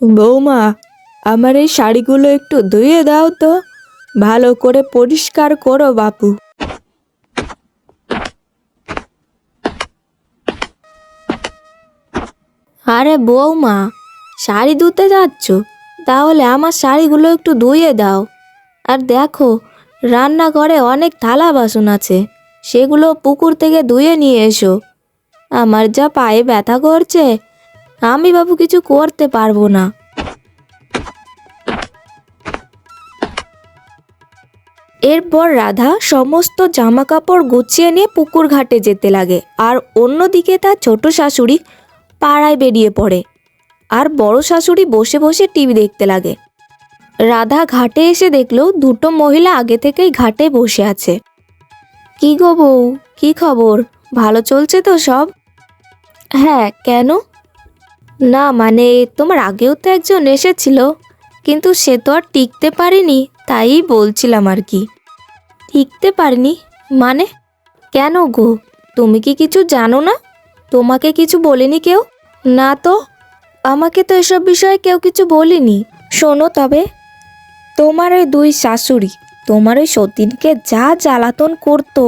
বৌমা, আমার এই শাড়িগুলো একটু ধুয়ে দাও তো, ভালো করে পরিষ্কার করো বাপু। আরে বৌমা, শাড়ি ধুতে যাচ্ছ? তাহলে আমার শাড়িগুলো একটু ধুয়ে দাও। আর দেখো, রান্নাঘরে অনেক থালা বাসন আছে, সেগুলো পুকুর থেকে ধুয়ে নিয়ে এসো। আমার যা পায়ে ব্যথা করছে, আমি বাবু কিছু করতে পারবো না। এরপর রাধা সমস্ত জামা কাপড় গুছিয়ে নিয়ে পুকুর ঘাটে যেতে লাগে, আর অন্যদিকে তার ছোট শাশুড়ি পাড়ায় বেরিয়ে পড়ে, আর বড় শাশুড়ি বসে বসে টিভি দেখতে লাগে। রাধা ঘাটে এসে দেখলো দুটো মহিলা আগে থেকেই ঘাটে বসে আছে। কি গো বউ, কি খবর? ভালো চলছে তো সব? হ্যাঁ, কেন? না মানে, তোমার আগেও তো একজন এসেছিল, কিন্তু সে তো আর টিকতে পারেনি, তাই বলছিলাম আর কি। টিকতে পারেনি মানে? কেন গো, তুমি কি কিছু জানো না? তোমাকে কিছু বলেনি কেউ? না তো, আমাকে তো এসব বিষয়ে কেউ কিছু বলেনি। শোনো তবে, তোমার ওই দুই শাশুড়ি তোমার ওই সতীনকে যা জ্বালাতন করতো,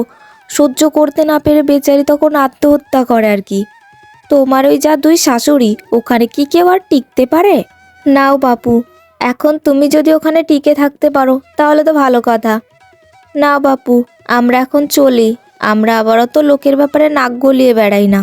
সহ্য করতে না পেরে বেচারি তখন আত্মহত্যা করে আর কি। তোমার ওই যা দুই শাশুড়ি, ওখানে কি কেউ আর টিকতে পারে? নাও বাপু, এখন তুমি যদি ওখানে টিকে থাকতে পারো তাহলে তো ভালো কথা। না বাপু, আমরা এখন চলি। আমরা আবারও তো লোকের ব্যাপারে নাক গলিয়ে বেড়াই না।